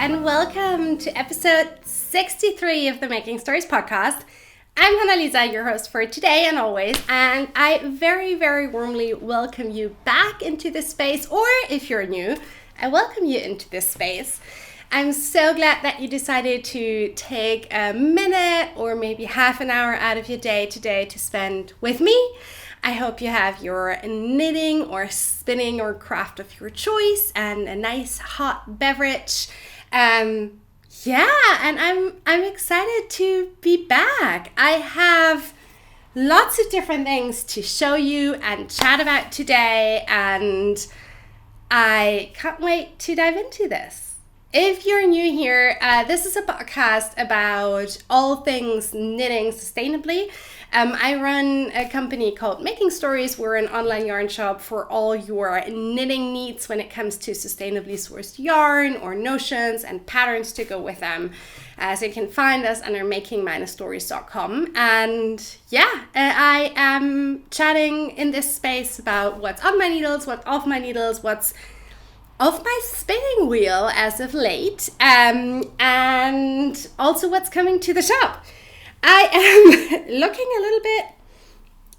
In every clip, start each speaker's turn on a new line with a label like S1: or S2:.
S1: and welcome to episode 63 of the Making Stories podcast. I'm Pernelle, your host for today and always, and I very, very warmly welcome you back into this space, or if you're new, I welcome you into this space. I'm so glad that you decided to take a minute or maybe half an hour out of your day today to spend with me. I hope you have your knitting or spinning or craft of your choice and a nice hot beverage. And I'm excited to be back. I have lots of different things to show you and chat about today, and I can't wait to dive into this. If you're new here, this is a podcast about all things knitting sustainably. I run a company called Making Stories. We're an online yarn shop for all your knitting needs when it comes to sustainably sourced yarn or notions and patterns to go with them. So you can find us under making-stories.com. And I am chatting in this space about what's on my needles, what's off my needles, what's off my spinning wheel as of late, and also what's coming to the shop. I am looking a little bit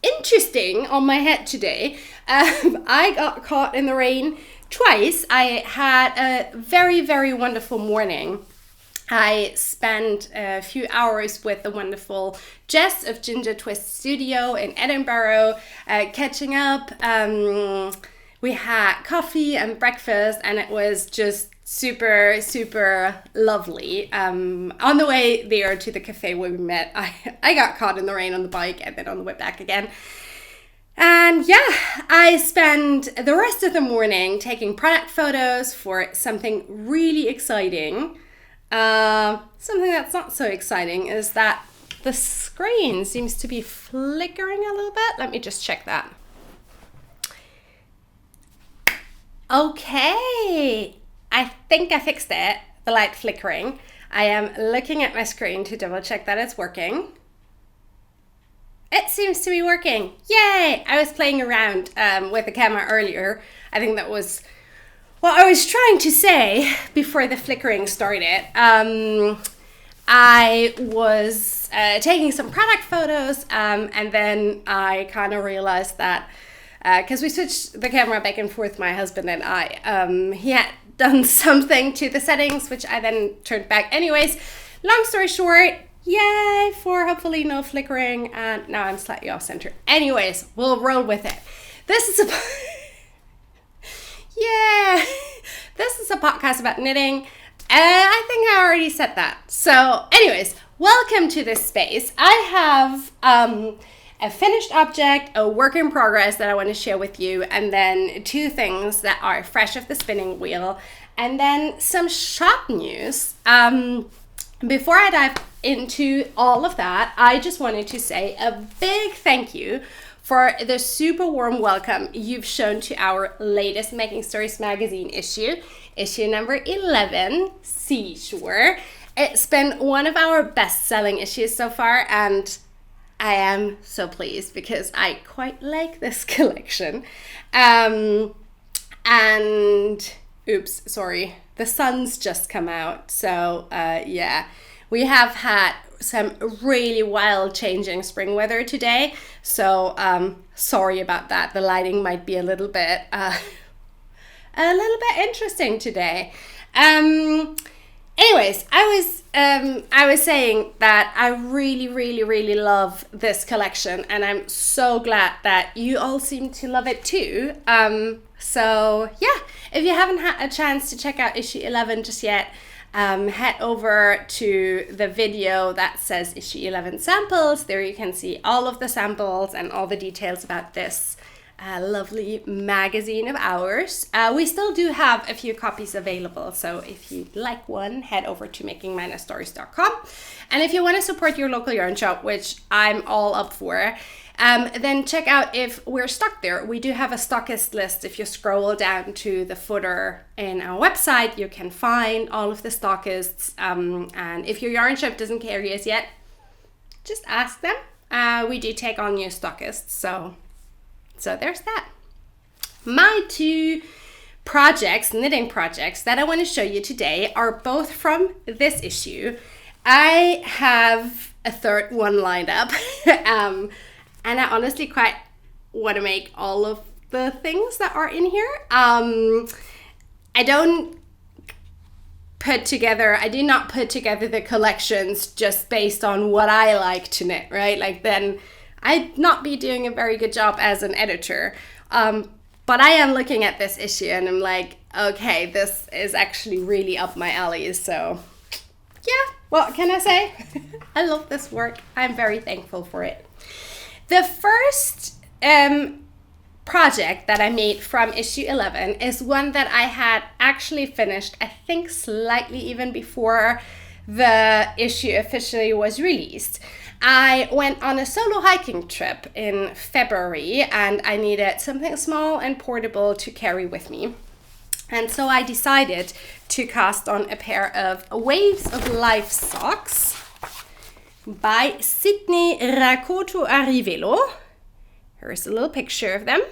S1: interesting on my head today. I got caught in the rain twice. I had a very, very wonderful morning. I spent a few hours with the wonderful Jess of Ginger Twist Studio in Edinburgh, catching up. We had coffee and breakfast, and it was just super, super lovely. On the way there to the cafe where we met, I got caught in the rain on the bike and then on the way back again. And I spent the rest of the morning taking product photos for something really exciting. Something that's not so exciting is that the screen seems to be flickering a little bit. Let me just check that. Okay, I think I fixed it, the light flickering. I am looking at my screen to double check that it's working. It seems to be working. Yay! I was playing around with the camera earlier. I think that was what I was trying to say before the flickering started. I was taking some product photos and then I kind of realized that because we switched the camera back and forth, my husband and I, he had done something to the settings, which I then turned back. Anyways, long story short, yay for hopefully no flickering, and now I'm slightly off center. Anyways, we'll roll with it. This is a this is a podcast about knitting. I think I already said that. So anyways, welcome to this space. I have a finished object, a work in progress that I want to share with you, and then two things that are fresh off the spinning wheel, and then some shop news. Before I dive into all of that, I just wanted to say a big thank you for the super warm welcome you've shown to our latest Making Stories magazine issue number 11, Seashore. It's been one of our best-selling issues so far, and I am so pleased because I quite like this collection. And oops, sorry, the sun's just come out. So we have had some really wild changing spring weather today. So sorry about that. The lighting might be a little bit interesting today. Anyways, I was saying that I really, really, really love this collection, and I'm so glad that you all seem to love it too. If you haven't had a chance to check out issue 11 just yet, head over to the video that says issue 11 samples. There you can see all of the samples and all the details about this lovely magazine of ours. We still do have a few copies available, so if you'd like one, head over to making-stories.com. And if you want to support your local yarn shop, which I'm all up for, then check out if we're stocked there. We do have a stockist list. If you scroll down to the footer in our website, you can find all of the stockists. And if your yarn shop doesn't carry us yet, just ask them. We do take on new stockists, so there's that. My two knitting projects that I want to show you today are both from this issue. I have a third one lined up, and I honestly quite want to make all of the things that are in here. I do not put together the collections just based on what I like to knit, right? Like then I'd not be doing a very good job as an editor. But I am looking at this issue and I'm like, okay, this is actually really up my alley. So yeah, what can I say? I love this work. I'm very thankful for it. The first project that I made from issue 11 is one that I had actually finished, I think slightly even before the issue officially was released. I went on a solo hiking trip in February and I needed something small and portable to carry with me. And so I decided to cast on a pair of Waves of Life socks by Sidney Rakotoarivelo. Here's a little picture of them.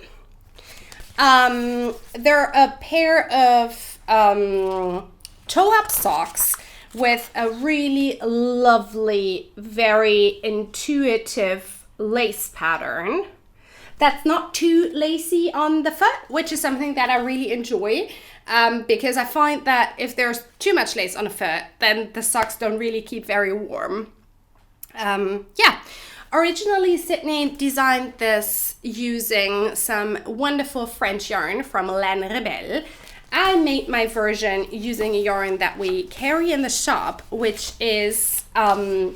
S1: They're a pair of toe-up socks with a really lovely, very intuitive lace pattern that's not too lacy on the foot, which is something that I really enjoy, because I find that if there's too much lace on a foot, then the socks don't really keep very warm. Originally, Sidney designed this using some wonderful French yarn from Laine Rebelle. I made my version using a yarn that we carry in the shop, which is Schoppelwolle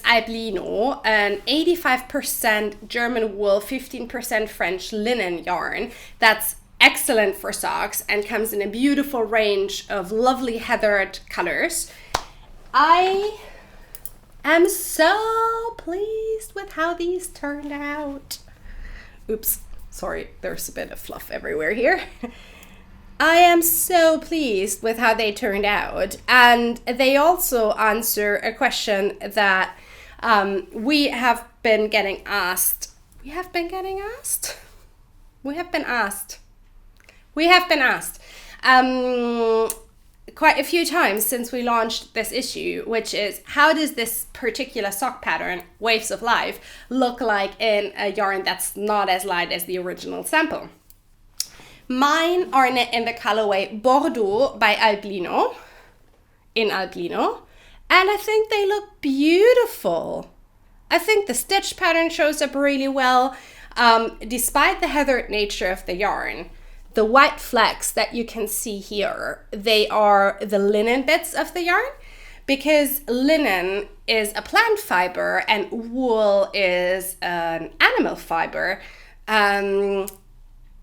S1: AlbLino, an 85% German wool, 15% French linen yarn that's excellent for socks and comes in a beautiful range of lovely heathered colors. I am so pleased with how these turned out. Oops. Sorry, there's a bit of fluff everywhere here. I am so pleased with how they turned out. And they also answer a question that we have been asked quite a few times since we launched this issue, which is, how does this particular sock pattern, Waves of Life, look like in a yarn that's not as light as the original sample? Mine are knit in the colorway Bordeaux by AlbLino, and I think they look beautiful. I think the stitch pattern shows up really well, despite the heathered nature of the yarn. The white flecks that you can see here, they are the linen bits of the yarn, because linen is a plant fiber and wool is an animal fiber.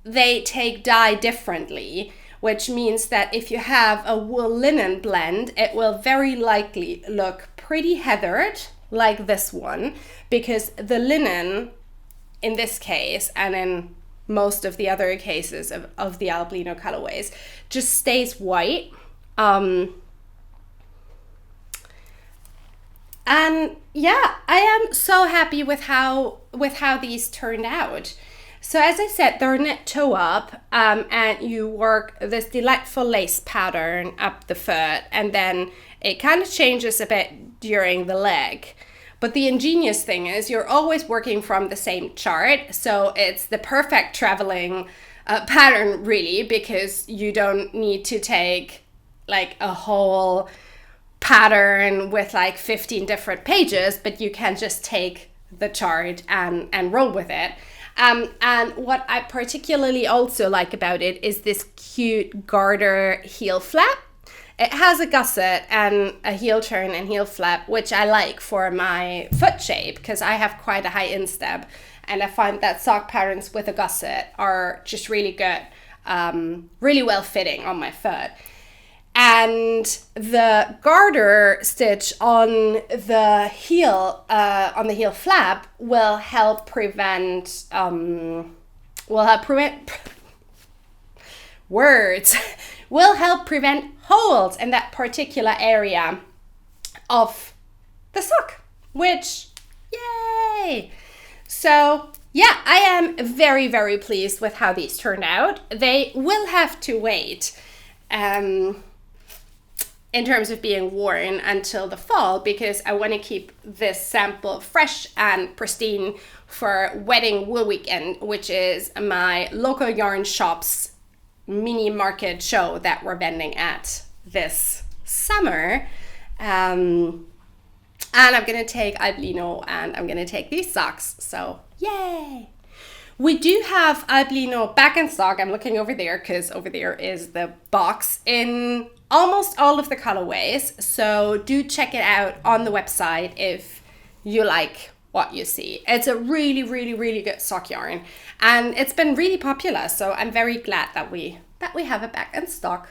S1: They take dye differently, which means that if you have a wool linen blend, it will very likely look pretty heathered like this one, because the linen in this case and in most of the other cases of the AlbLino colorways just stays white. And yeah, I am so happy with how these turned out. So as I said, they're knit toe up, and you work this delightful lace pattern up the foot, and then it kind of changes a bit during the leg. But the ingenious thing is you're always working from the same chart, so it's the perfect traveling pattern really, because you don't need to take like a whole pattern with like 15 different pages, but you can just take the chart and roll with it. And what I particularly also like about it is this cute garter heel flap. It has a gusset and a heel turn and heel flap, which I like for my foot shape because I have quite a high instep, and I find that sock patterns with a gusset are just really good, really well fitting on my foot. And the garter stitch on the heel flap will help prevent holes in that particular area of the sock, which, yay! So yeah, I am very, very pleased with how these turned out. They will have to wait in terms of being worn until the fall, because I want to keep this sample fresh and pristine for Wedding Wool Weekend, which is my local yarn shop's mini market show that we're vending at this summer. And I'm gonna take AlbLino and I'm gonna take these socks, so yay! We do have AlbLino back in stock. I'm looking over there because over there is the box in almost all of the colorways. So do check it out on the website if you like what you see. It's a really, really, really good sock yarn, and it's been really popular. So I'm very glad that we have it back in stock.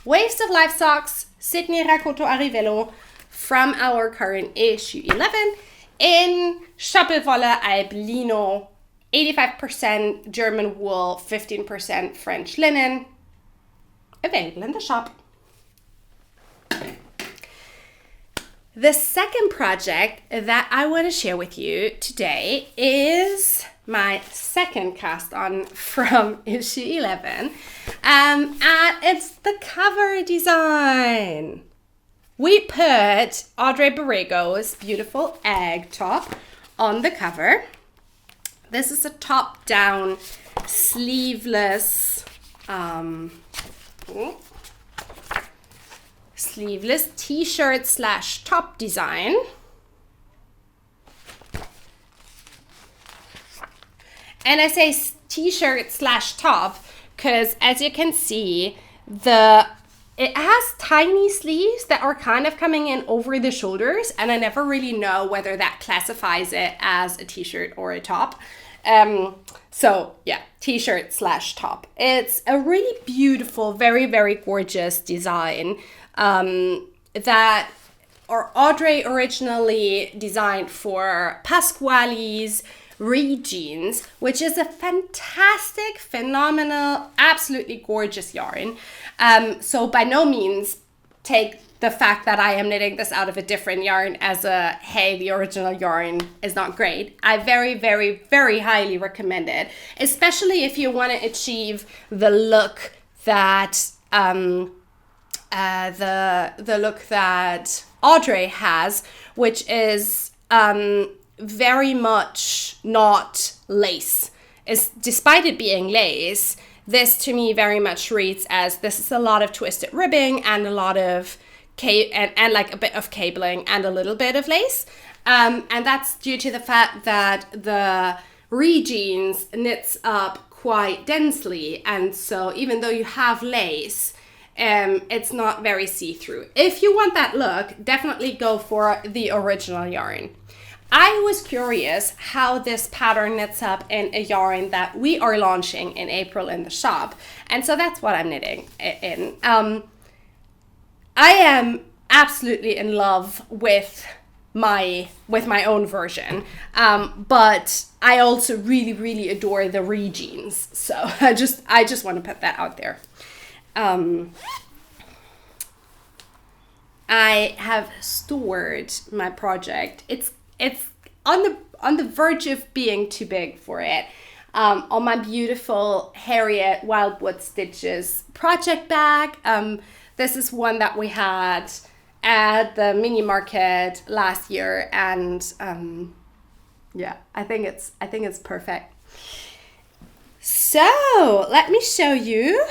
S1: Waves of Life socks, Sidney Rakotoarivelo, from our current issue 11 in Schoppelwolle AlbLino. 85% German wool, 15% French linen, available in the shop. The second project that I want to share with you today is my second cast on from issue 11, and it's the cover design. We put Audrey Borrego's beautiful egg top on the cover. This is a top-down, sleeveless t-shirt / top design. And I say t-shirt / top because, as you can see, it has tiny sleeves that are kind of coming in over the shoulders, and I never really know whether that classifies it as a t-shirt or a top. So yeah, t-shirt / top. It's a really beautiful, very, very gorgeous design that Audrey originally designed for Pasquale's Reed jeans, which is a fantastic, phenomenal, absolutely gorgeous yarn. So by no means take the fact that I am knitting this out of a different yarn as a, hey, the original yarn is not great. I very, very, very highly recommend it, especially if you want to achieve the look that the look that Audrey has, which is very much not lace. Despite it being lace, this to me very much reads as this is a lot of twisted ribbing and a lot of and like a bit of cabling and a little bit of lace, and that's due to the fact that the Reed jeans knits up quite densely, and so even though you have lace, it's not very see-through. If you want that look, definitely go for the original yarn. I was curious how this pattern knits up in a yarn that we are launching in April in the shop, and so that's what I'm knitting in. I am absolutely in love with my own version, but I also really, really adore the Reed jeans. So I just want to put that out there. I have stored my project. It's on the verge of being too big for it. On my beautiful Harriet Wildwood Stitches project bag. This is one that we had at the mini market last year, and yeah, I think it's perfect. So let me show you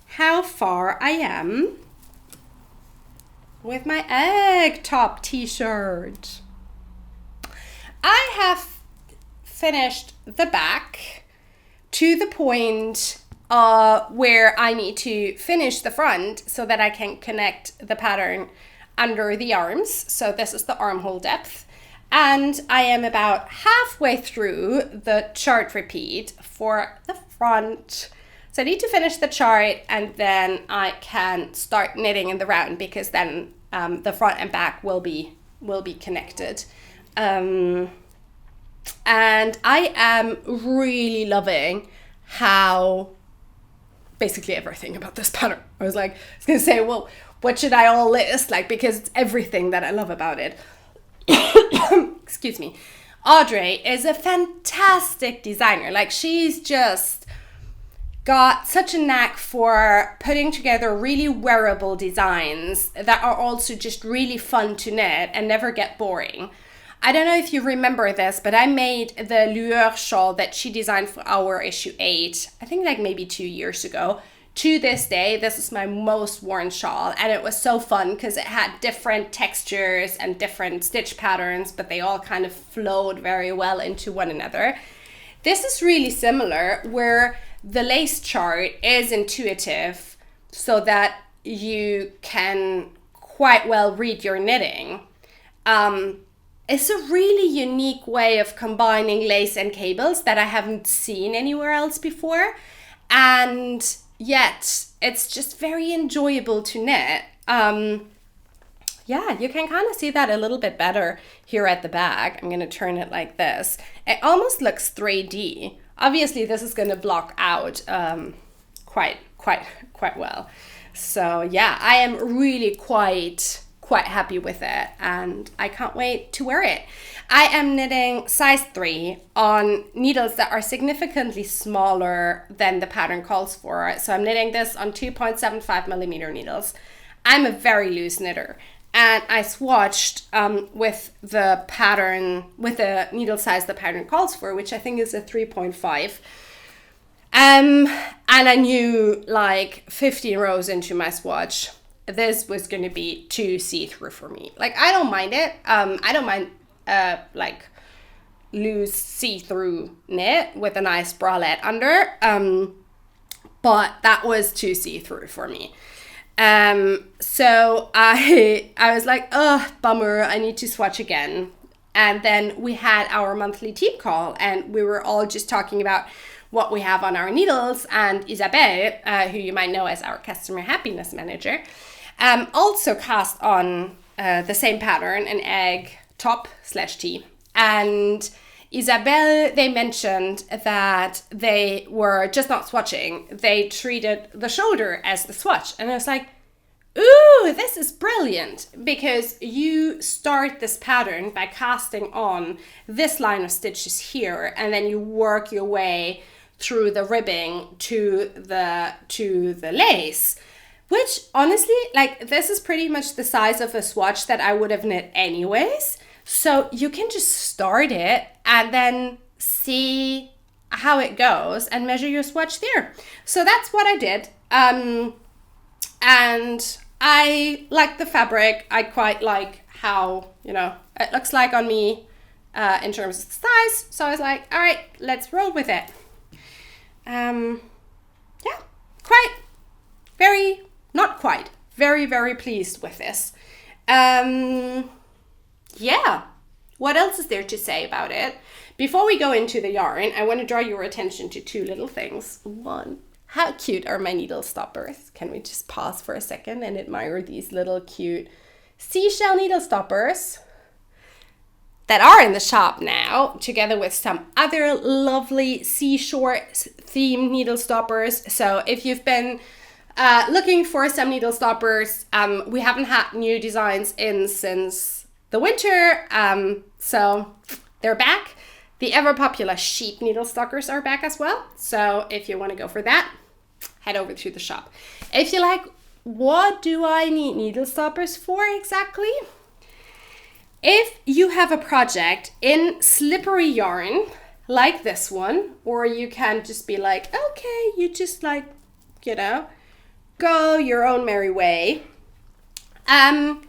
S1: how far I am with my egg top t-shirt. I have finished the back to the point where I need to finish the front so that I can connect the pattern under the arms. So this is the armhole depth. And I am about halfway through the chart repeat for the front. So I need to finish the chart and then I can start knitting in the round, because then the front and back will be connected. And I am really loving how basically everything about this pattern. I was gonna say, well, what should I all list? Because it's everything that I love about it. Excuse me. Audrey is a fantastic designer. Like, she's just got such a knack for putting together really wearable designs that are also just really fun to knit and never get boring. I don't know if you remember this, but I made the Lueur shawl that she designed for our issue 8, I think like maybe 2 years ago. To this day, this is my most worn shawl, and it was so fun because it had different textures and different stitch patterns, but they all kind of flowed very well into one another. This is really similar, where the lace chart is intuitive so that you can quite well read your knitting. It's a really unique way of combining lace and cables that I haven't seen anywhere else before, and yet it's just very enjoyable to knit. Yeah, you can kind of see that a little bit better here at the back. I'm going to turn it like this. It almost looks 3D. Obviously, this is going to block out quite well. So yeah, I am really quite happy with it, and I can't wait to wear it. I am knitting size 3 on needles that are significantly smaller than the pattern calls for. So I'm knitting this on 2.75 millimeter needles. I'm a very loose knitter, and I swatched with the pattern, with the needle size the pattern calls for, which I think is a 3.5. And I knew like 15 rows into my swatch, this was going to be too see-through for me. Like, I don't mind it. I don't mind like loose see-through knit with a nice bralette under. But that was too see-through for me. So I was like, oh, bummer, I need to swatch again. And then we had our monthly team call, and we were all just talking about what we have on our needles. And Isabelle, who you might know as our customer happiness manager, also cast on the same pattern, an egg top/tee. And Isabelle, they mentioned that they were just not swatching. They treated the shoulder as the swatch. And I was like, ooh, this is brilliant, because you start this pattern by casting on this line of stitches here, and then you work your way through the ribbing to the lace, which honestly, like, this is pretty much the size of a swatch that I would have knit anyways. So you can just start it and then see how it goes and measure your swatch there. So that's what I did. And I like the fabric. I quite like how, it looks like on me in terms of size. So I was like, all right, let's roll with it. Very, very pleased with this. Yeah, what else is there to say about it? Before we go into the yarn, I want to draw your attention to 2 little things. One, how cute are my needle stoppers? Can we just pause for a second and admire these little cute seashell needle stoppers that are in the shop now, together with some other lovely seashore themed needle stoppers. So if you've been looking for some needle stoppers, we haven't had new designs in since the winter, so they're back. The ever popular sheep needle stockers are back as well. So if you want to go for that, head over to the shop. If you're like, what do I need needle stoppers for exactly? If you have a project in slippery yarn like this one, or you can just be like, okay, you just like, go your own merry way. And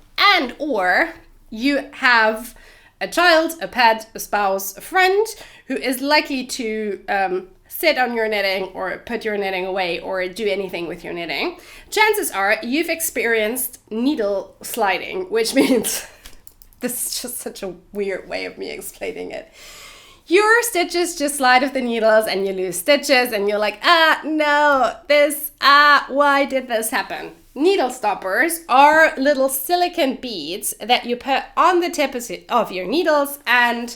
S1: or you have a child, a pet, a spouse, a friend who is likely to sit on your knitting or put your knitting away or do anything with your knitting. Chances are you've experienced needle sliding, which means this is just such a weird way of me explaining it. Your stitches just slide off the needles and you lose stitches and you're like, why did this happen? Needle stoppers are little silicone beads that you put on the tip of your needles, and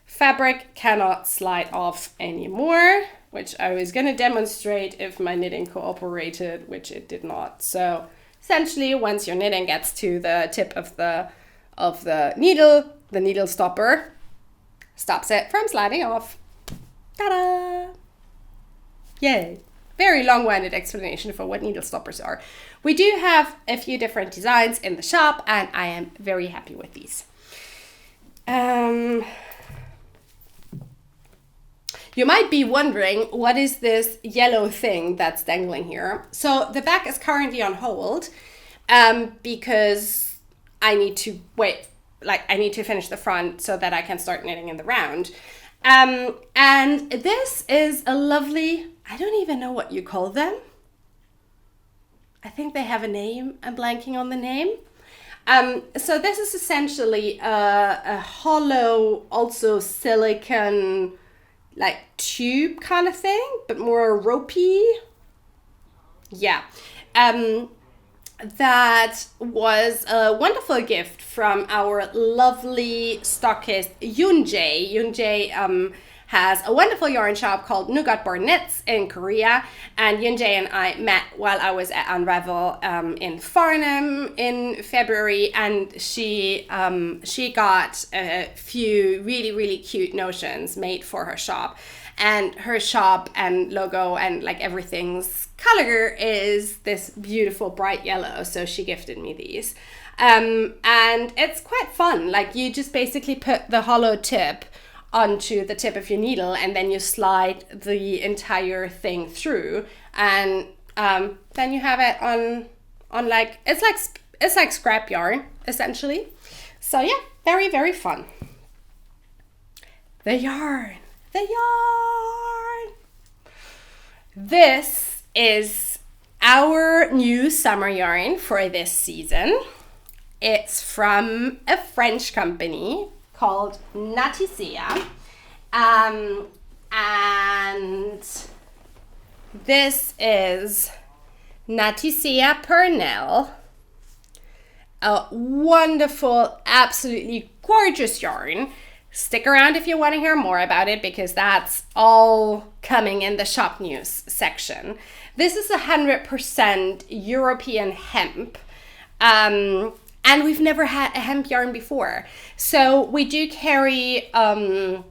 S1: fabric cannot slide off anymore, which I was going to demonstrate if my knitting cooperated, which it did not. So essentially, once your knitting gets to the tip of the needle stopper, stops it from sliding off. Ta-da! Yay! Very long-winded explanation for what needle stoppers are. We do have a few different designs in the shop, and I am very happy with these. You might be wondering, what is this yellow thing that's dangling here? So the back is currently on hold because I need to wait, I need to finish the front so that I can start knitting in the round. And this is a lovely, I don't even know what you call them. I think they have a name. I'm blanking on the name. So this is essentially a hollow, also silicone, tube kind of thing, but more ropey. Yeah. That was a wonderful gift from our lovely stockist Yoonjae. Yoonjae has a wonderful yarn shop called Wavy Knits in Korea, and Yoonjae and I met while I was at Unravel in Farnham in February, and she got a few really cute notions made for her shop. And her shop and logo and everything's color is this beautiful bright yellow. So she gifted me these. And it's quite fun. You just basically put the hollow tip onto the tip of your needle, and then you slide the entire thing through. And then you have it on it's like scrap yarn, essentially. So yeah, very fun. The yarn. This is our new summer yarn for this season. It's from a French company called Natisea. And this is Natisea Pernelle. A wonderful, absolutely gorgeous yarn. Stick around if you want to hear more about it, because that's all coming in the shop news section. This is 100% European hemp, and we've never had a hemp yarn before. So we do carry Antigone,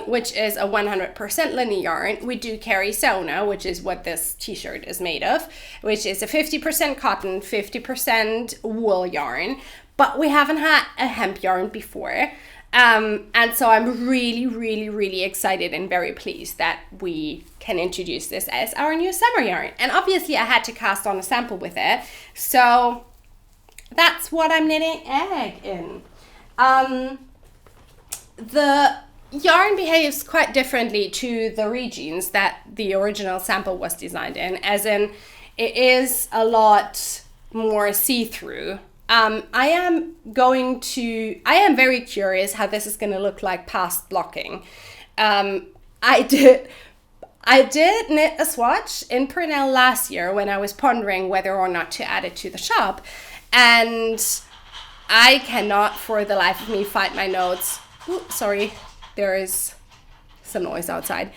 S1: which is a 100% linen yarn. We do carry Saona, which is what this t-shirt is made of, which is a 50% cotton, 50% wool yarn. But we haven't had a hemp yarn before. And so I'm really excited and very pleased that we can introduce this as our new summer yarn. And obviously I had to cast on a sample with it. So that's what I'm knitting egg in. The yarn behaves quite differently to the regions that the original sample was designed in, as in it is a lot more see-through. I am very curious how this is going to look like past blocking. I did knit a swatch in Pernelle last year when I was pondering whether or not to add it to the shop, and I cannot for the life of me find my notes. Ooh, sorry, there is some noise outside.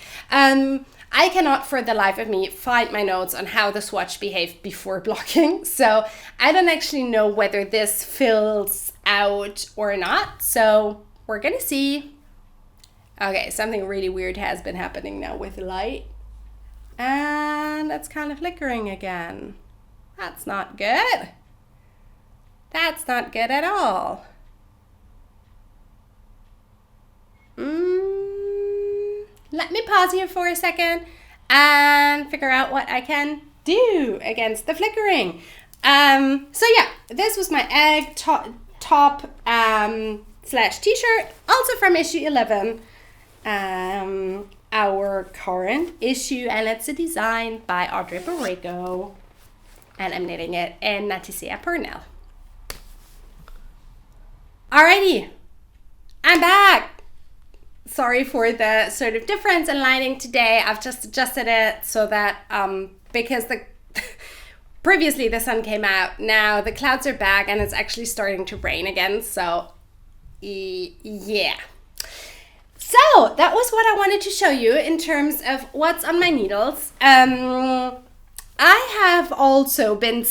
S1: I cannot for the life of me find my notes on how the swatch behaved before blocking. So I don't actually know whether this fills out or not. So we're gonna see. Okay, something really weird has been happening now with the light. And it's kind of flickering again. That's not good. That's not good at all. Let me pause here for a second and figure out what I can do against the flickering. So yeah, this was my egg top slash t-shirt, also from issue 11, our current issue, and it's a design by Audrey Borrego, and I'm knitting it in Natisea Pernelle. Alrighty, I'm back. Sorry for the sort of difference in lighting today. I've just adjusted it so that because previously the sun came out, now the clouds are back and it's actually starting to rain again. So yeah. So that was what I wanted to show you in terms of what's on my needles. I have also been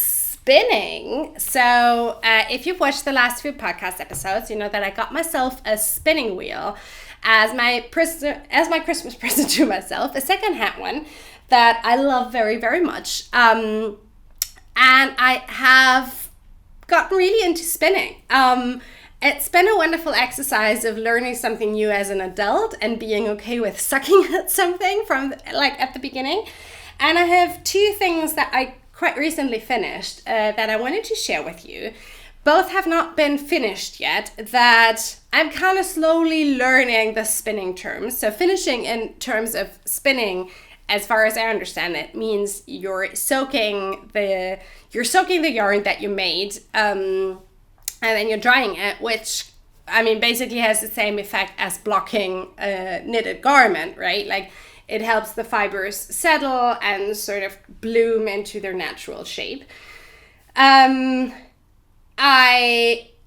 S1: spinning. So if you've watched the last few podcast episodes, you know that I got myself a spinning wheel as my Christmas present to myself, a second-hand one that I love very, very much. And I have gotten really into spinning. It's been a wonderful exercise of learning something new as an adult and being okay with sucking at something from at the beginning. And I have two things that I quite recently finished that I wanted to share with you. Both have not been finished yet, that I'm kind of slowly learning the spinning terms. So finishing in terms of spinning, as far as I understand it, means you're soaking the yarn that you made, and then you're drying it, which basically has the same effect as blocking a knitted garment, right? Like, it helps the fibers settle and sort of bloom into their natural shape. I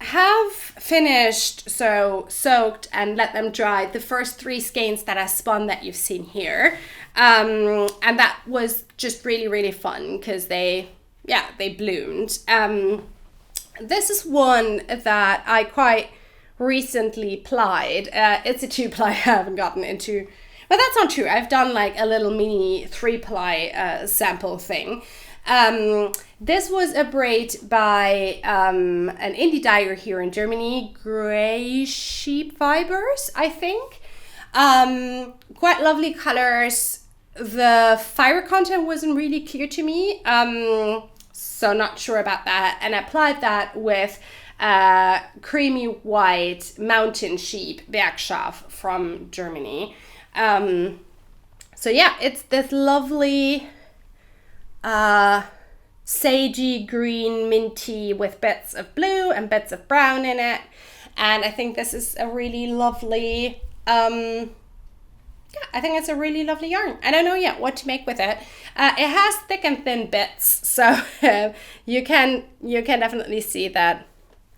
S1: have finished, soaked and let them dry the first 3 skeins that I spun that you've seen here. And that was just really, really fun because they bloomed. This is one that I quite recently plied. It's a 2-ply. I haven't gotten into. Well, that's not true. I've done like a little mini 3-ply sample thing. This was a braid by an indie dyer here in Germany, Grey Sheep Fibers, I think. Quite lovely colors. The fiber content wasn't really clear to me, so not sure about that. And I applied that with creamy white mountain sheep Bergschaf from Germany. So yeah, it's this lovely sagey green minty with bits of blue and bits of brown in it, and I think this is a really lovely I think it's a really lovely yarn. I don't know yet what to make with it. It has thick and thin bits, so you can definitely see that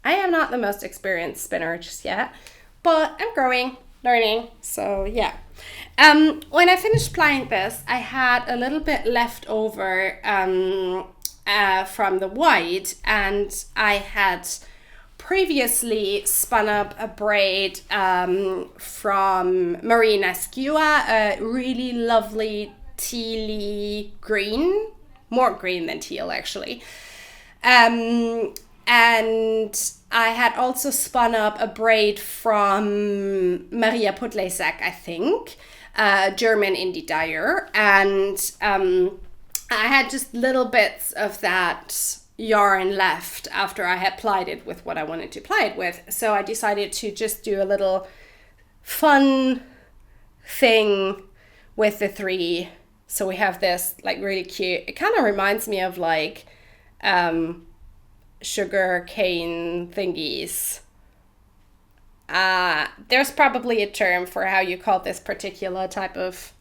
S1: I am not the most experienced spinner just yet, but I'm growing, learning, so yeah. When I finished plying this, I had a little bit left over from the white, and I had previously spun up a braid from Marina Skua, a really lovely tealy green, more green than teal actually. And I had also spun up a braid from Maria Podlesak, I think, German indie dyer, and I had just little bits of that yarn left after I had plied it with what I wanted to ply it with, so I decided to just do a little fun thing with the 3. So we have this like really cute, it kind of reminds me of like sugar cane thingies. There's probably a term for how you call this particular type of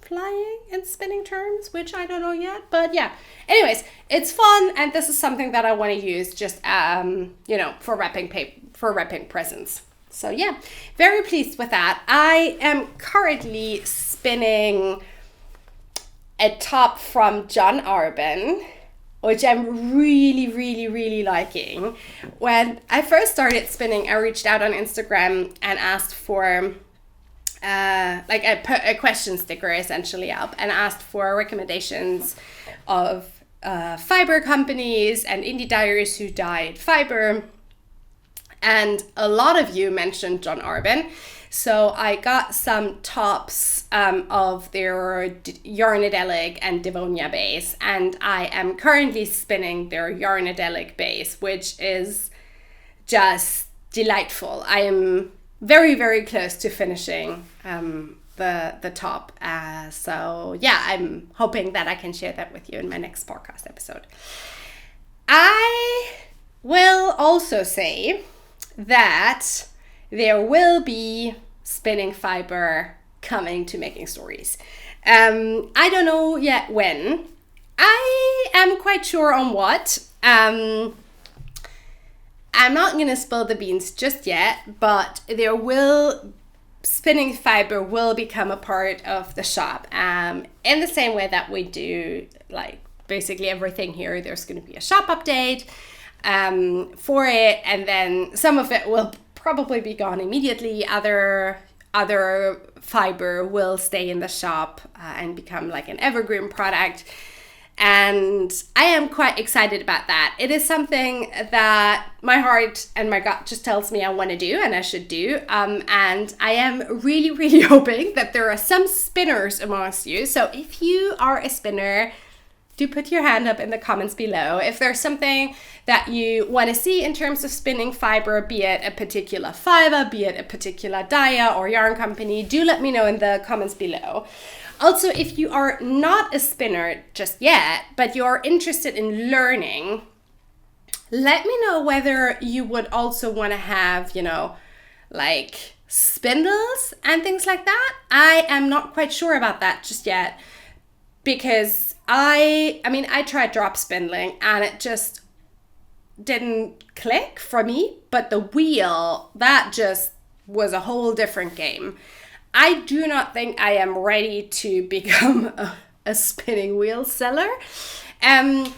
S1: plying and spinning terms, which I don't know yet, but yeah. Anyways, it's fun, and this is something that I want to use just for wrapping presents. So yeah, very pleased with that. I am currently spinning a top from John Arben, which I'm really, really, really liking. When I first started spinning, I reached out on Instagram and asked for I put a question sticker essentially up and asked for recommendations of fiber companies and indie dyers who dyed fiber, and a lot of you mentioned John Arben, so I got some tops of their Yarnadelic and Devonia base, and I am currently spinning their Yarnadelic base, which is just delightful. I am very, very close to finishing the top. So yeah, I'm hoping that I can share that with you in my next podcast episode. I will also say that there will be spinning fiber coming to Making Stories. I don't know yet when. I am quite sure on what. I'm not going to spill the beans just yet, but spinning fiber will become a part of the shop in the same way that we do like basically everything here. There's going to be a shop update for it, and then some of it will probably be gone immediately. Other fiber will stay in the shop and become like an evergreen product. And I am quite excited about that. It is something that my heart and my gut just tells me I want to do and I should do. And I am really, really hoping that there are some spinners amongst you. So if you are a spinner, do put your hand up in the comments below. If there's something that you want to see in terms of spinning fiber, be it a particular fiber, be it a particular dye or yarn company, do let me know in the comments below. Also, if you are not a spinner just yet, but you're interested in learning, let me know whether you would also want to have, you know, like spindles and things like that. I am not quite sure about that just yet, because I tried drop spindling and it just didn't click for me, but the wheel, that just was a whole different game. I do not think I am ready to become a spinning wheel seller. A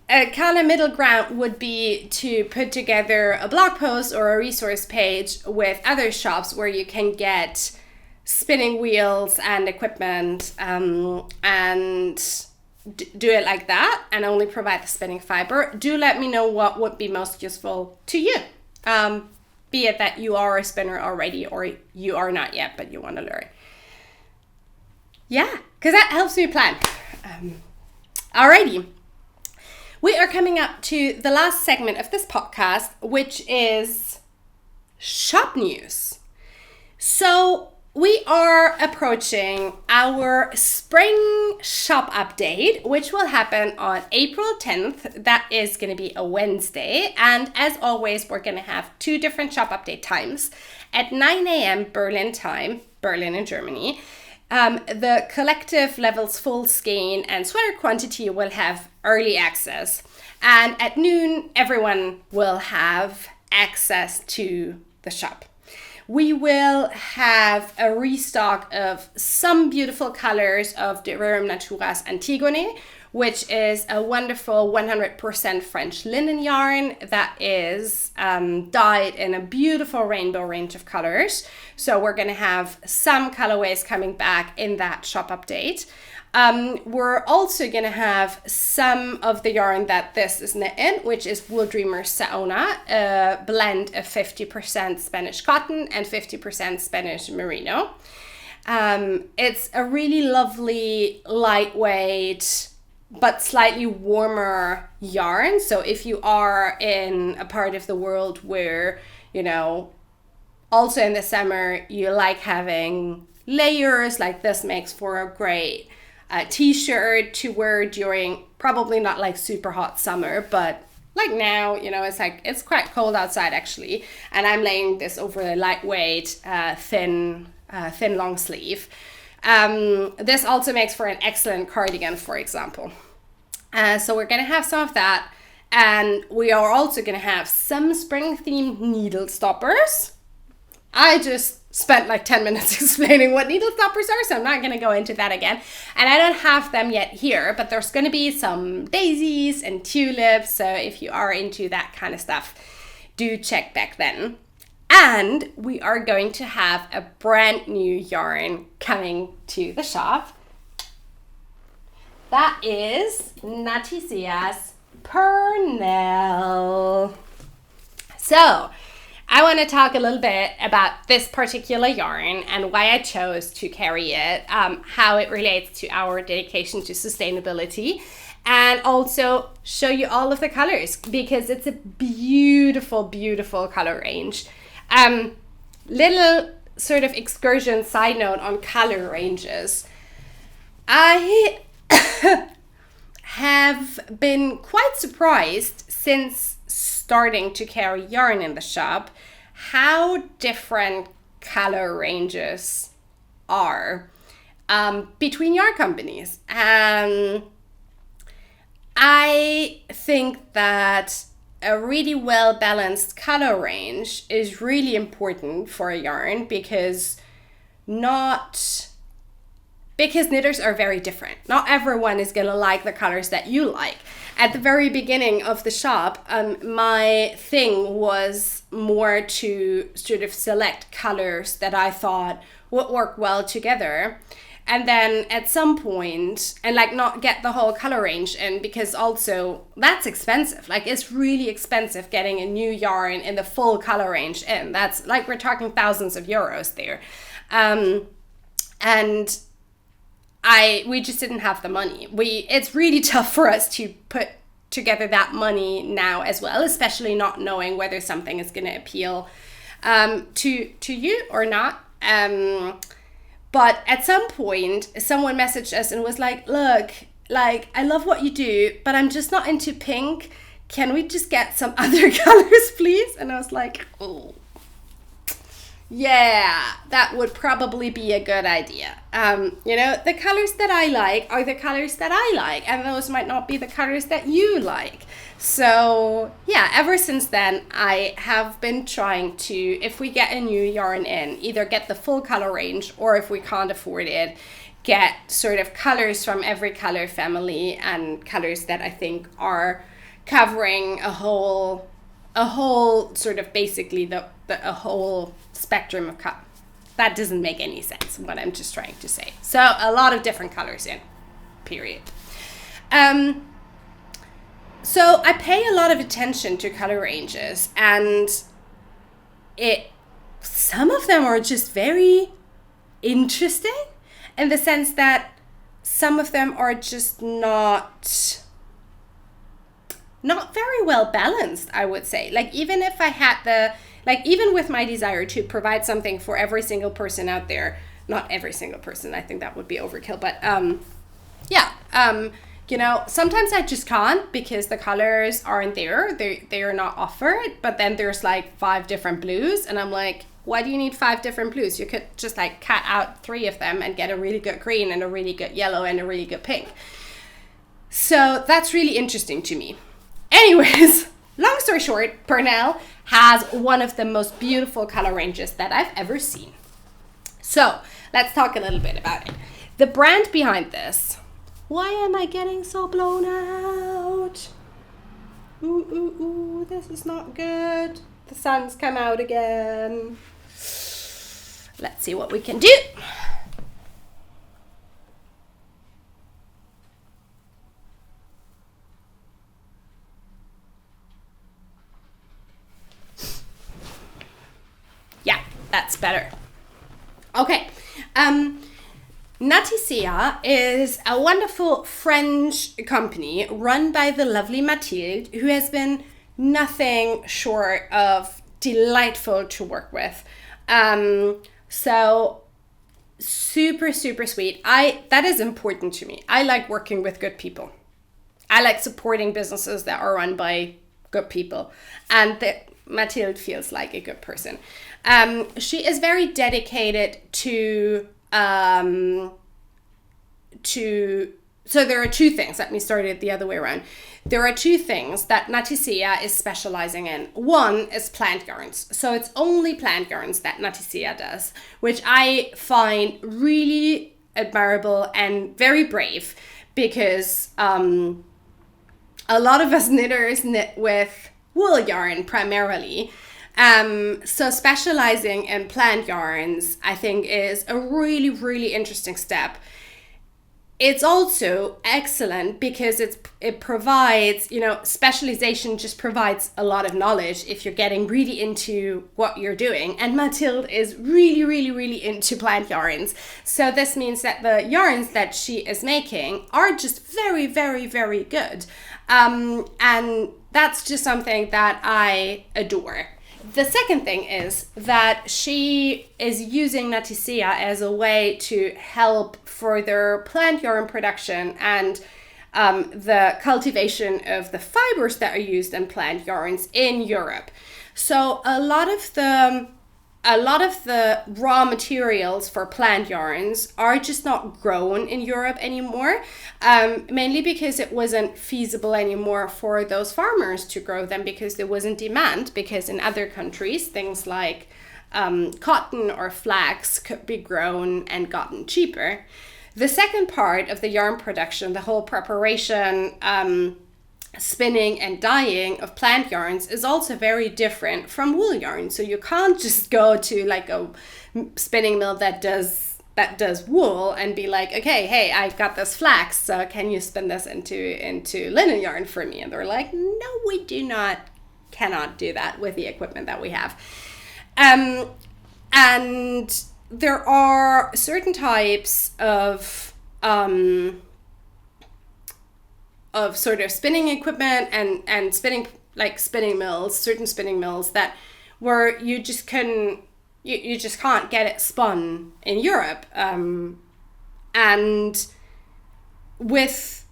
S1: kind of middle ground would be to put together a blog post or a resource page with other shops where you can get spinning wheels and equipment, and do it like that and only provide the spinning fiber. Do let me know what would be most useful to you. Be it that you are a spinner already or you are not yet, but you want to learn. Yeah, because that helps me plan. Alrighty. We are coming up to the last segment of this podcast, which is shop news. So we are approaching our spring shop update, which will happen on April 10th. That is going to be a Wednesday. And as always, we're going to have 2 different shop update times. At 9 a.m. Berlin time, Berlin in Germany, the collective levels full skein and sweater quantity will have early access. And at noon, everyone will have access to the shop. We will have a restock of some beautiful colors of the Rerum Natura's Antigone, which is a wonderful 100% French linen yarn that is dyed in a beautiful rainbow range of colors. So we're going to have some colorways coming back in that shop update. We're also going to have some of the yarn that this is knit in, which is Wool Dreamer Saona, a blend of 50% Spanish cotton and 50% Spanish merino. It's a really lovely, lightweight, but slightly warmer yarn. So if you are in a part of the world where, you know, also in the summer, you like having layers, like this makes for a great T-shirt to wear during probably not like super hot summer, but like now, you know, it's quite cold outside actually, and I'm laying this over a lightweight thin long sleeve. This also makes for an excellent cardigan, for example. So we're gonna have some of that, and we are also gonna have some spring themed needle stoppers. I just spent like 10 minutes explaining what needle stoppers are, so I'm not going to go into that again. And I don't have them yet here, but there's going to be some daisies and tulips. So if you are into that kind of stuff, do check back then. And we are going to have a brand new yarn coming to the shop. That is Naticia's Pernelle. So I want to talk a little bit about this particular yarn and why I chose to carry it, how it relates to our dedication to sustainability, and also show you all of the colors because it's a beautiful, beautiful color range. Little sort of excursion side note on color ranges. I have been quite surprised since starting to carry yarn in the shop how different color ranges are between yarn companies. I think that a really well balanced color range is really important for a yarn because not because knitters are very different. Not everyone is going to like the colors that you like. At the very beginning of the shop, my thing was more to sort of select colors that I thought would work well together. And then at some point, and like not get the whole color range in, because also that's expensive. Like it's really expensive getting a new yarn in the full color range in. That's like, we're talking thousands of euros there. And we just didn't have the money. It's really tough for us to put together that money now as well, especially not knowing whether something is going to appeal to you or not. But at some point, someone messaged us and was like, look, like, I love what you do, but I'm just not into pink. Can we just get some other colors, please? And I was like, oh, yeah, that would probably be a good idea. You know, the colors that I like are the colors that I like, and those might not be the colors that you like. So yeah, ever since then, I have been trying to, if we get a new yarn in, either get the full color range, or if we can't afford it, get sort of colors from every color family and colors that I think are covering a whole sort of basically a whole spectrum of color. That doesn't make any sense, what I'm just trying to say. So a lot of different colors in, period. So I pay a lot of attention to color ranges, and some of them are just very interesting in the sense that some of them are just not very well balanced, I would say. Like even if I had even with my desire to provide something for every single person out there, not every single person, I think that would be overkill, but you know, sometimes I just can't because the colors aren't there. They are not offered, but then there's like 5 different blues, and I'm like, why do you need 5 different blues? You could just like cut out 3 of them and get a really good green and a really good yellow and a really good pink. So that's really interesting to me. Anyways, long story short, Pernelle has one of the most beautiful color ranges that I've ever seen. So let's talk a little bit about it. The brand behind this, why am I getting so blown out? Ooh, this is not good. The sun's come out again. Let's see what we can do. Yeah, that's better. Okay. Natisia is a wonderful French company run by the lovely Mathilde, who has been nothing short of delightful to work with. So super, super sweet. That is important to me. I like working with good people. I like supporting businesses that are run by good people, and that Mathilde feels like a good person. She is very dedicated to so there are 2 things. Let me start it the other way around. There are 2 things that Natisia is specializing in. One is plant yarns. So it's only plant yarns that Natisia does, which I find really admirable and very brave, because a lot of us knitters knit with wool yarn primarily. So specializing in plant yarns, I think, is a really, really interesting step. It's also excellent because it provides, you know, specialization just provides a lot of knowledge if you're getting really into what you're doing. And Mathilde is really, really, really into plant yarns. So this means that the yarns that she is making are just very, very, very good. And that's just something that I adore. The second thing is that she is using Natisia as a way to help further plant yarn production and the cultivation of the fibers that are used in plant yarns in Europe. So a lot of the raw materials for plant yarns are just not grown in Europe anymore, mainly because it wasn't feasible anymore for those farmers to grow them because there wasn't demand, because in other countries things like cotton or flax could be grown and gotten cheaper. The second part of the yarn production, the whole preparation, spinning and dyeing of plant yarns, is also very different from wool yarn. So you can't just go to like a spinning mill that does wool and be like, okay, hey, I've got this flax, so can you spin this into linen yarn for me? And they're like, no, we cannot do that with the equipment that we have. And there are certain types of sort of spinning equipment and spinning mills, certain spinning mills that where you just can't get it spun in Europe. And with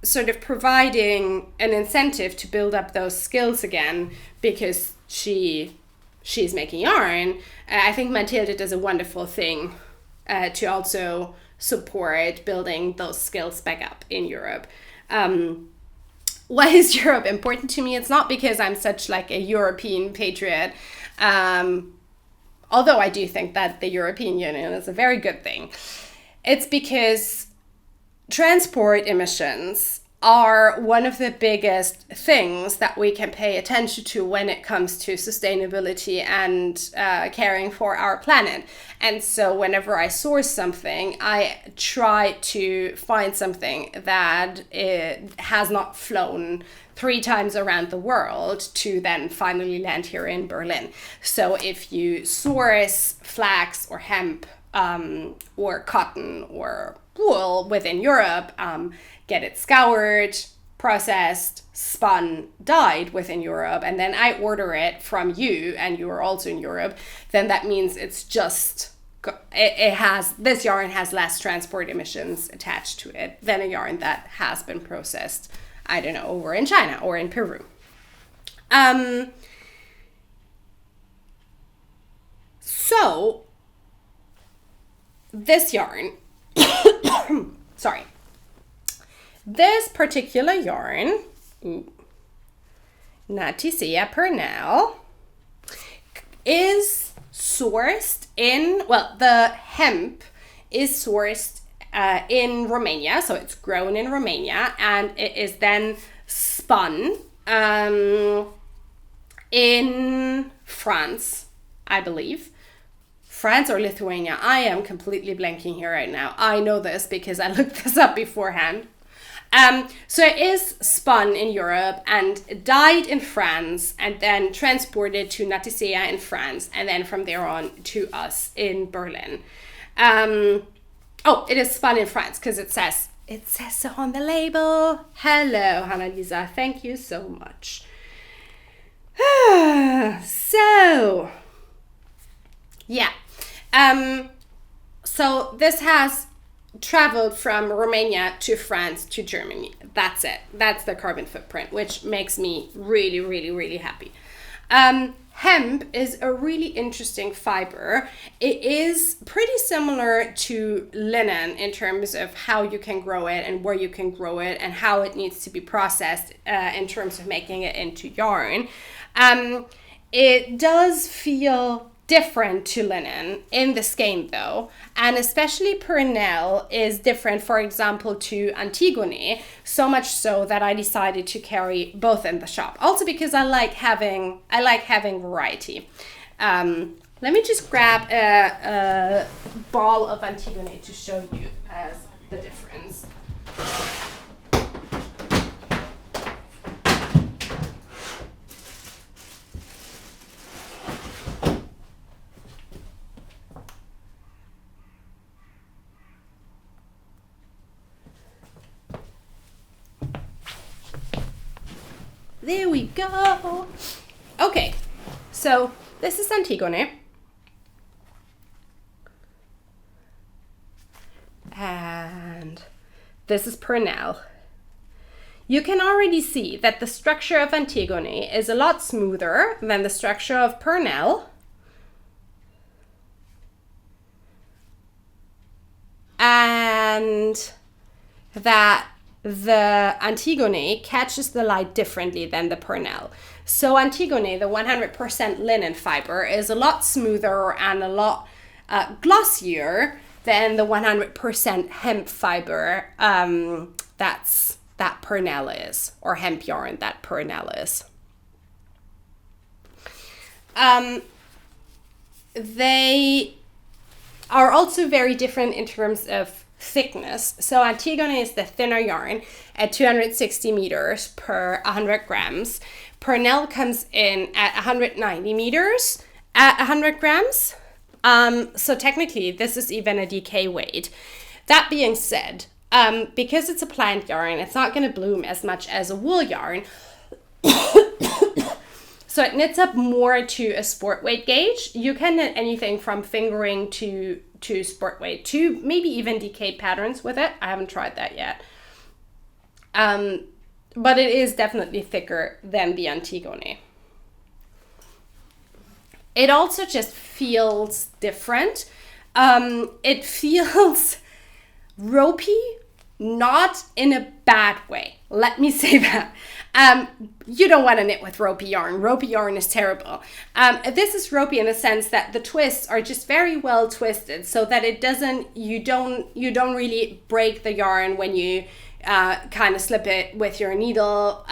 S1: sort of providing an incentive to build up those skills again, because she's making yarn, I think Mathilde does a wonderful thing to also support building those skills back up in Europe. Why is Europe important to me? It's not because I'm such like a European patriot, although I do think that the European Union is a very good thing. It's because transport emissions are one of the biggest things that we can pay attention to when it comes to sustainability and caring for our planet. And so whenever I source something, I try to find something that it has not flown 3 times around the world to then finally land here in Berlin. So if you source flax or hemp or cotton or wool within Europe, get it scoured, processed, spun, dyed within Europe, and then I order it from you and you are also in Europe, then that means it's just, this yarn has less transport emissions attached to it than a yarn that has been processed, I don't know, over in China or in Peru. So this yarn, sorry, this particular yarn, Natisea Pernelle, is sourced in, well, the hemp is sourced in Romania, so it's grown in Romania, and it is then spun in France, I believe. France or Lithuania, I am completely blanking here right now. I know this because I looked this up beforehand. So it is spun in Europe and dyed in France and then transported to Natisea in France and then from there on to us in Berlin. It is spun in France because it says so on the label. Hello, Hannah-Lisa, thank you so much. So, yeah. So this has traveled from Romania to France to Germany. That's it. That's the carbon footprint, which makes me really, really, really happy. Hemp is a really interesting fiber. It is pretty similar to linen in terms of how you can grow it and where you can grow it and how it needs to be processed in terms of making it into yarn. It does feel different to linen in the skein though, and especially Pernelle is different, for example, to Antigone, so much so that I decided to carry both in the shop. Also because I like having variety. Let me just grab a ball of Antigone to show you the difference. There we go. Okay, so this is Antigone. And this is Pernelle. You can already see that the structure of Antigone is a lot smoother than the structure of Pernelle. And that the Antigone catches the light differently than the Pernelle. So Antigone, the 100% linen fiber, is a lot smoother and a lot glossier than the 100% hemp fiber that Pernelle is, or hemp yarn that Pernelle is. They are also very different in terms of thickness. So Antigone is the thinner yarn at 260 meters per 100 grams. Pernelle comes in at 190 meters at 100 grams. So technically this is even a DK weight. That being said, because it's a plant yarn, it's not going to bloom as much as a wool yarn. So it knits up more to a sport weight gauge. You can knit anything from fingering to sport weight, to maybe even DK patterns with it. I haven't tried that yet. But it is definitely thicker than the Antigone. It also just feels different. It feels ropey, not in a bad way. Let me say that. You don't want to knit with ropey yarn. Ropey yarn is terrible. This is ropey in the sense that the twists are just very well twisted, so that it doesn't, you don't really break the yarn when you kind of slip it with your needle.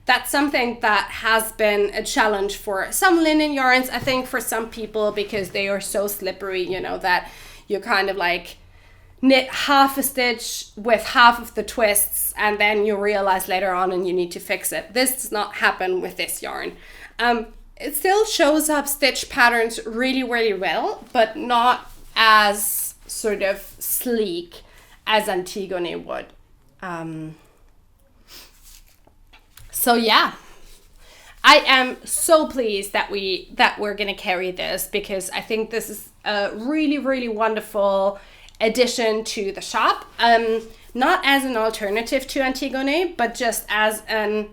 S1: That's something that has been a challenge for some linen yarns, I think, for some people, because they are so slippery, you know, that you kind of like knit half a stitch with half of the twists, and then you realize later on and you need to fix it. This does not happen with this yarn. It still shows up stitch patterns really, really well, but not as sort of sleek as Antigone would. So yeah, I am so pleased that we're gonna carry this, because I think this is a really, really wonderful addition to the shop. Not as an alternative to Antigone, but just as an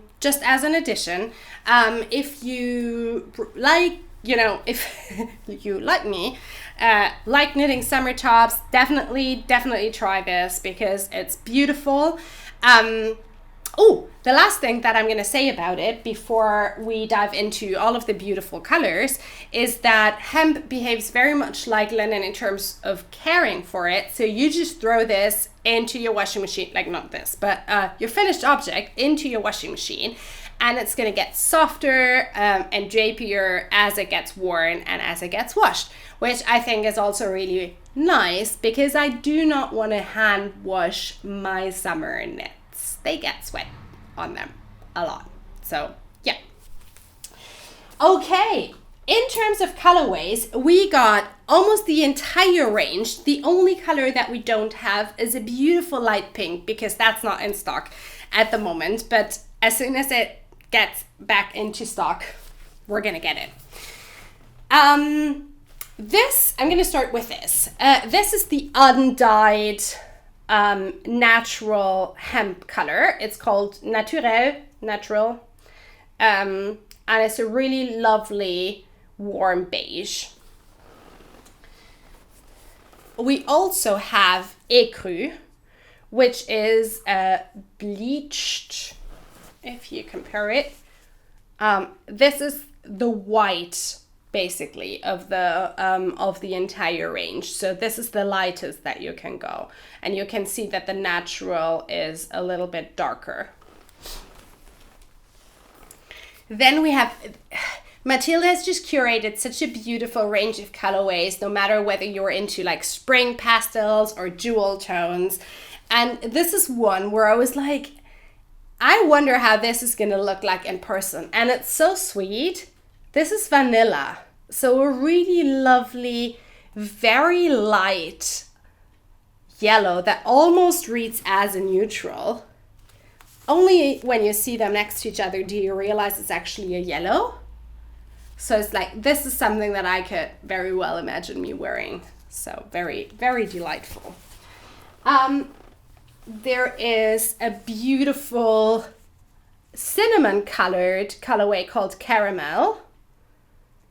S1: addition. If you like, you know, if you like me, like knitting summer tops, definitely try this, because it's beautiful. Oh, the last thing that I'm going to say about it before we dive into all of the beautiful colors is that hemp behaves very much like linen in terms of caring for it. So you just throw this into your washing machine, like not this, but your finished object into your washing machine, and it's going to get softer and drapier as it gets worn and as it gets washed, which I think is also really nice, because I do not want to hand wash my summer knits. They get sweat on them a lot. So yeah. Okay, in terms of colorways, we got almost the entire range. The only color that we don't have is a beautiful light pink, because that's not in stock at the moment, but as soon as it gets back into stock, we're gonna get it. This, I'm gonna start with this. This is the undyed natural hemp color. It's called natural, and it's a really lovely warm beige. We also have écru, which is bleached, if you compare it. This is the white, basically, of the entire range. So this is the lightest that you can go, and you can see that the natural is a little bit darker. Then we have, Matilda has just curated such a beautiful range of colorways, no matter whether you're into like spring pastels or jewel tones. And this is one where I was like, I wonder how this is gonna look like in person. And it's so sweet. This is vanilla. So a really lovely, very light yellow that almost reads as a neutral. Only when you see them next to each other do you realize it's actually a yellow. So it's like, this is something that I could very well imagine me wearing. So very, very delightful. There is a beautiful cinnamon colored colorway called Caramel.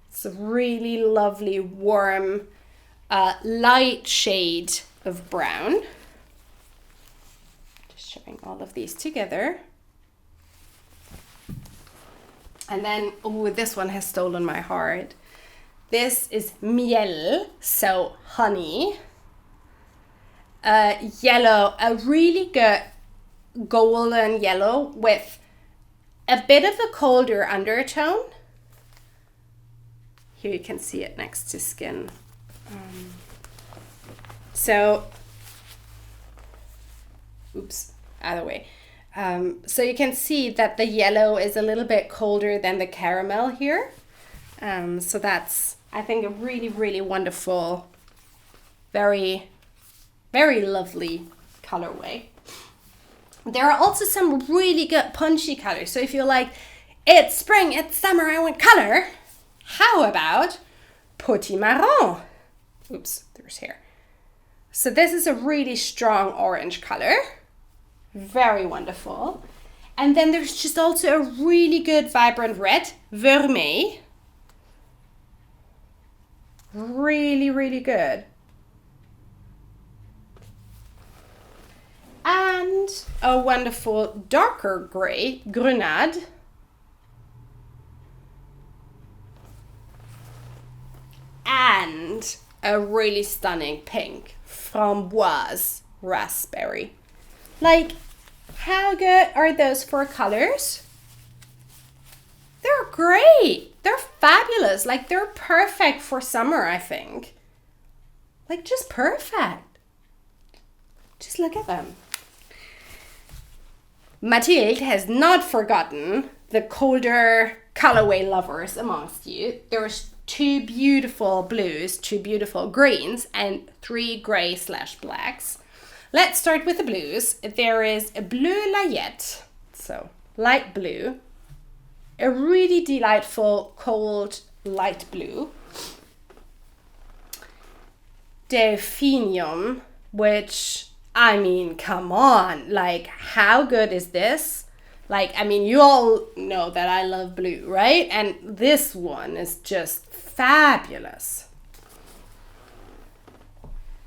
S1: It's a really lovely, warm, light shade of brown. Just showing all of these together. And then, oh, this one has stolen my heart. This is miel, so honey. yellow, a really good golden yellow with a bit of a colder undertone. Here you can see it next to skin. Oops, other way. So you can see that the yellow is a little bit colder than the caramel here. So that's, I think, a really, really wonderful, very, very lovely colorway. There are also some really good punchy colors. So if you're like, it's spring, it's summer, I want color, how about Potimarron? Oops, there's hair. So this is a really strong orange color. Very wonderful. And then there's just also a really good vibrant red, Vermeil. Really, really good. And a wonderful darker gray, Grenade. And a really stunning pink, Framboise Raspberry. Like, how good are those 4 colors? They're great. They're fabulous. Like, they're perfect for summer, I think. Like, just perfect. Just look at them. Mathilde has not forgotten the colder colorway lovers amongst you. There's 2 beautiful blues, 2 beautiful greens, and 3 gray/blacks. Let's start with the blues. There is a Bleu Layette, so light blue. A really delightful cold light blue. Delphinium, which, I mean, come on, like, how good is this? Like, I mean, you all know that I love blue, right? And this one is just fabulous.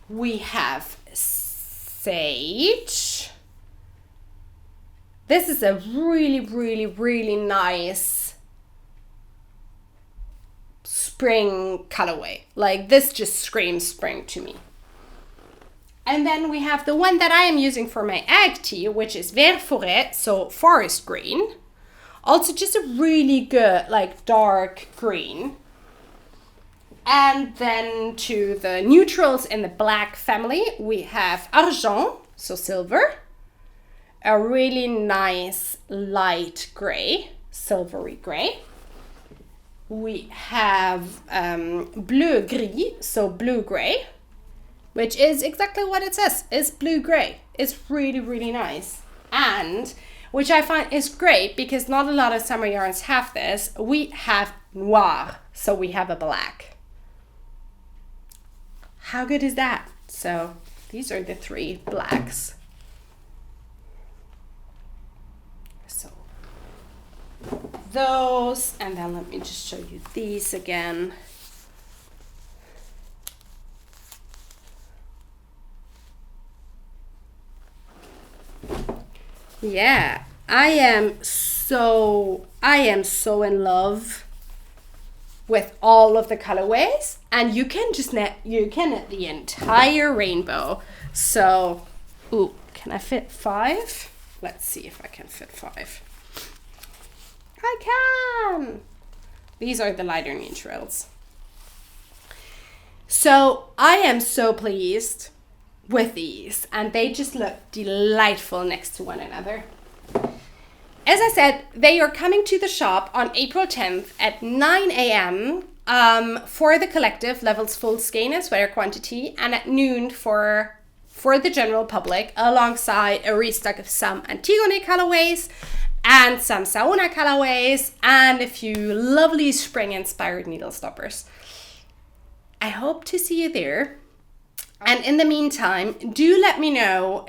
S1: We have Sage. This is a really, really, really nice spring colorway. Like, this just screams spring to me. And then we have the one that I am using for my egg tea, which is Vert Forêt, so forest green. Also just a really good, like, dark green. And then to the neutrals in the black family, we have Argent, so silver. A really nice light gray, silvery gray. We have Bleu Gris, so blue gray, which is exactly what it says, it's blue gray. It's really, really nice. And, which I find is great because not a lot of summer yarns have this, we have Noir, so we have a black. How good is that? So these are the 3 blacks. So those, and then let me just show you these again. Yeah, I am so in love with all of the colorways, and you can knit the entire rainbow. So, ooh, can I fit 5? Let's see if I can fit 5. I can. These are the lighter neutrals. So I am so pleased with these, and they just look delightful next to one another. As I said, they are coming to the shop on April 10th at 9 a.m. For the collective Levels Full Skein sweater quantity, and at noon for the general public, alongside a restock of some Antigone colorways and some Saona colorways and a few lovely spring-inspired needle stoppers. I hope to see you there. And in the meantime, do let me know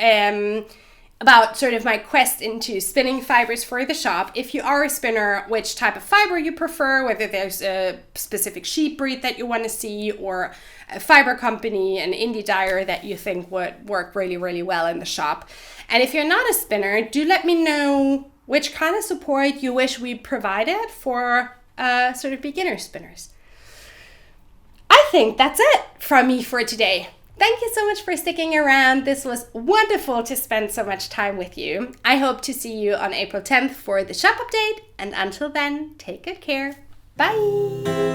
S1: about sort of my quest into spinning fibers for the shop. If you are a spinner, which type of fiber you prefer, whether there's a specific sheep breed that you want to see, or a fiber company, an indie dyer that you think would work really, really well in the shop. And if you're not a spinner, do let me know which kind of support you wish we provided for sort of beginner spinners. I think that's it from me for today. Thank you so much for sticking around. This was wonderful to spend so much time with you. I hope to see you on April 10th for the shop update. And until then, take good care. Bye.